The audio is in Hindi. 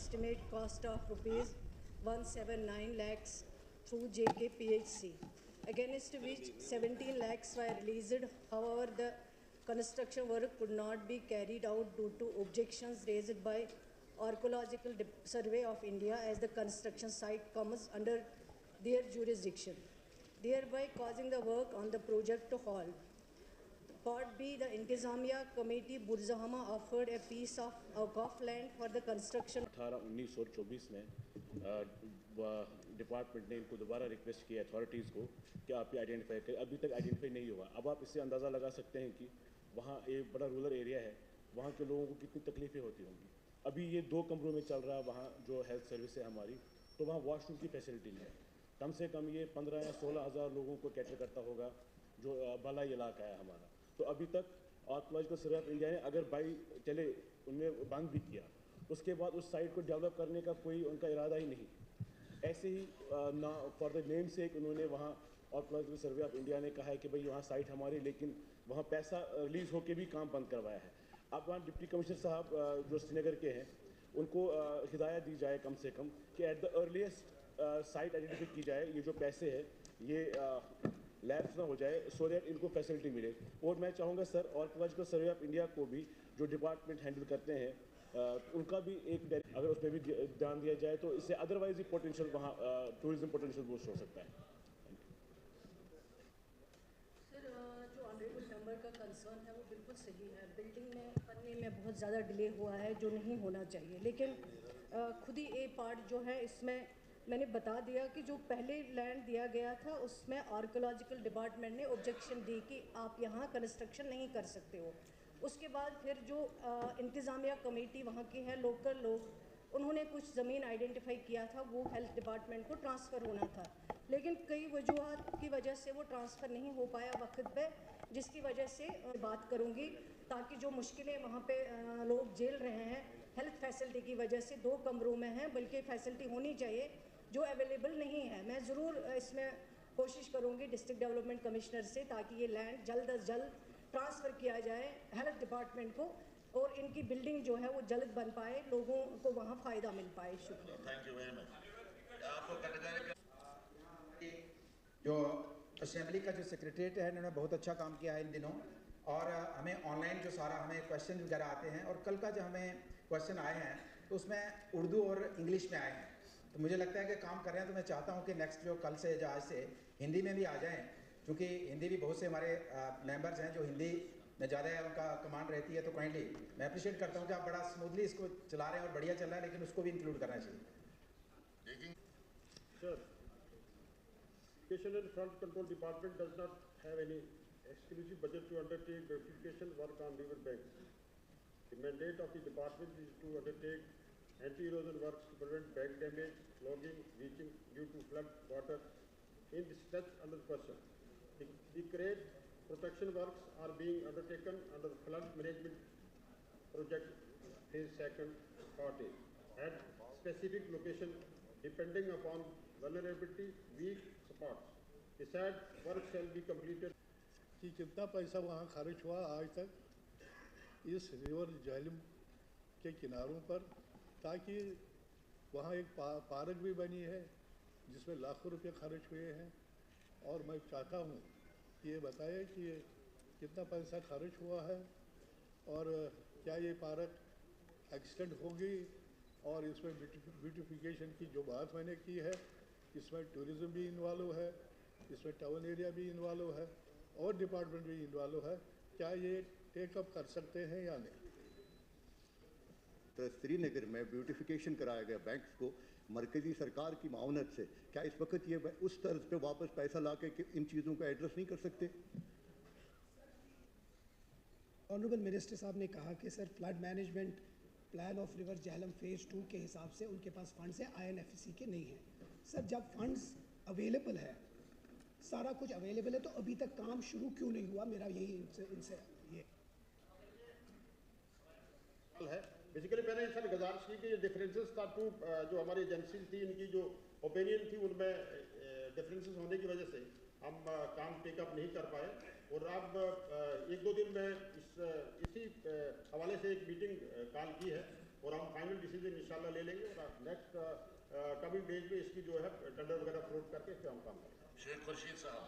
estimate cost of rupees 179 lakhs through JKPHC, against which 17 lakhs were released. However, the construction work could not be carried out due to objections raised by Archaeological Survey of India, as the construction site comes under their jurisdiction, thereby causing the work on the project to halt. Part B, the Intizamiya Committee Burzahama offered a piece of Awqaf land for the construction. 18, 19 और 24 में डिपार्टमेंट ने इनको दोबारा रिक्वेस्ट किया अथॉरिटीज़ को कि आप ये आइडेंटिफाई करें, अभी तक आइडेंटिफाई नहीं हुआ। अब आप इससे अंदाज़ा लगा सकते हैं कि वहाँ एक बड़ा रूरल एरिया है, वहाँ के लोगों को कितनी तकलीफ़ें होती होंगी। अभी ये 2 कमरों में चल रहा है वहाँ जो हेल्थ सर्विस है हमारी, तो वहाँ वॉशरूम की फैसिलिटी नहीं है। कम से कम ये 15 या 16 हज़ार लोगों को कैटर करता होगा जो बलाई इलाका है हमारा। तो अभी तक आर्कियोलॉजिकल सर्वे ऑफ इंडिया ने अगर बाई चले उनमें बंद भी किया, उसके बाद उस साइट को डेवलप करने का कोई उनका इरादा ही नहीं। ऐसे ही ना फॉर द नेम से उन्होंने वहाँ आर्कियोलॉजिकल सर्वे ऑफ इंडिया ने कहा है कि भाई वहाँ साइट हमारी, लेकिन वहाँ पैसा रिलीज़ होकर भी काम बंद करवाया है। अब वहाँ डिप्टी कमिश्नर साहब जो श्रीनगर के हैं उनको हिदायत दी जाए कम से कम कि at the earliest site identify की जाए, ये जो पैसे है ये लैब्स ना हो जाए, सो दैट इनको फैसिलिटी मिले। और मैं चाहूँगा sir archaeological survey of India को भी जो डिपार्टमेंट हैंडल करते हैं उनका भी एक अगर उस पर भी ध्यान दिया जाए तो इससे अदरवाइज ही पोटेंशियल वहाँ टूरिज्म पोटेंशियल बूस्ट हो सकता है। सर, जो ऑनरेबल मेंबर का कंसर्न है वो बिल्कुल सही है। बिल्डिंग में बनने में बहुत ज़्यादा डिले हुआ है जो नहीं होना चाहिए, लेकिन खुद ही ए पार्ट जो है इसमें मैंने बता दिया कि जो पहले लैंड दिया गया था उसमें आर्कियोलॉजिकल डिपार्टमेंट ने ऑब्जेक्शन दी कि आप यहाँ कंस्ट्रक्शन नहीं कर सकते हो। उसके बाद फिर जो इंतज़ामिया कमेटी वहाँ की है, लोकल लोग, उन्होंने कुछ ज़मीन आइडेंटिफाई किया था, वो हेल्थ डिपार्टमेंट को ट्रांसफ़र होना था, लेकिन कई वजूहत की वजह से वो ट्रांसफ़र नहीं हो पाया वक्त पे, जिसकी वजह से बात करूँगी ताकि जो मुश्किलें वहाँ पे लोग झेल रहे हैं हेल्थ फैसिलिटी की वजह से 2 कमरों में हैं, बल्कि फैसिलिटी होनी चाहिए जो अवेलेबल नहीं है। मैं ज़रूर इसमें कोशिश करूँगी डिस्ट्रिक्ट डेवलपमेंट कमिश्नर से ताकि ये लैंड जल्द अज जल्द ट्रांसफ़र किया जाए हेल्थ डिपार्टमेंट को और इनकी बिल्डिंग जो है वो जल्द बन पाए, लोगों को वहाँ फ़ायदा मिल पाए। शुक्रिया। Thank you very much. जो असेंबली का जो सेक्रेटरीट है उन्होंने बहुत अच्छा काम किया है इन दिनों, और हमें ऑनलाइन जो सारा हमें क्वेश्चन वगैरह आते हैं, और कल का जो हमें क्वेश्चन आए हैं तो उसमें उर्दू और इंग्लिश में आए हैं, तो मुझे लगता है कि काम कर रहे हैं। तो मैं चाहता हूं कि नेक्स्ट जो कल से जो आज से हिंदी में भी आ जाएं, क्योंकि हिंदी भी बहुत से हमारे मेंबर्स हैं जो हिंदी में ज़्यादा उनका कमांड रहती है। तो काइंडली मैं अप्रिशिएट करता हूं कि आप बड़ा स्मूथली इसको चला रहे हैं और बढ़िया चल रहा है, लेकिन उसको भी इंक्लूड करना चाहिए। Sir, Education and Flood Control Department does not have any exclusive budget to undertake beautification work on river banks. The mandate of the department is to undertake anti-erosion works to prevent bank damage, clogging, leaching due to flood water in the stretch under question. The grade protection works are being undertaken under the flood management project phase 2 part A at specific location depending upon vulnerability, weak spots. The said work shall be completed. कि कितना पैसा वहाँ खर्च हुआ आज तक इस रिवर झेलम के किनारों पर, ताकि वहाँ एक पार्क भी बनी है जिसमें लाखों रुपए खर्च हुए हैं। और मैं चाहता हूँ कि ये बताए कि ये कितना पैसा खर्च हुआ है और क्या ये पार्क एक्सटेंड होगी, और इसमें ब्यूटिफिकेशन की जो बात मैंने की है इसमें टूरिज़्म भी इन्वॉल्व है, इसमें टाउन एरिया भी इन्वॉल्व है और डिपार्टमेंट भी इन्वॉल्व है। क्या ये टेकअप कर सकते हैं या नहीं? तो श्रीनगर में ब्यूटिफिकेशन कराया गया बैंक्स को मरकजी सरकार की मावनत से, क्या इस वक्त ये उस तर्ज पे वापस पैसा ला के इन चीज़ों को एड्रेस नहीं कर सकते? ऑनरेबल मिनिस्टर साहब ने कहा कि sir flood management plan of river Jhelum phase 2 के हिसाब से उनके पास फंड्स हैं, INFC के नहीं हैं। सर जब फंड्स अवेलेबल है, सारा कुछ अवेलेबल है, तो अभी तक काम शुरू क्यों नहीं हुआ? मेरा यही इनसे ये है। बेसिकली मैंने इस गुजारिश की कि ये डिफरेंसेस था टू जो हमारी एजेंसी थी, इनकी जो ओपिनियन थी उनमें डिफरेंसेस होने की वजह से हम काम टेकअप नहीं कर पाए। और अब 1-2 दिन में इसी हवाले से एक मीटिंग कॉल की है और हम फाइनल डिसीजन इंशाल्लाह ले लेंगे और नेक्स्ट कमिंग डेज में इसकी जो है टेंडर वगैरह फ्लोट करके इस पर हम काम करेंगे। शेख खुर्शीद साहब।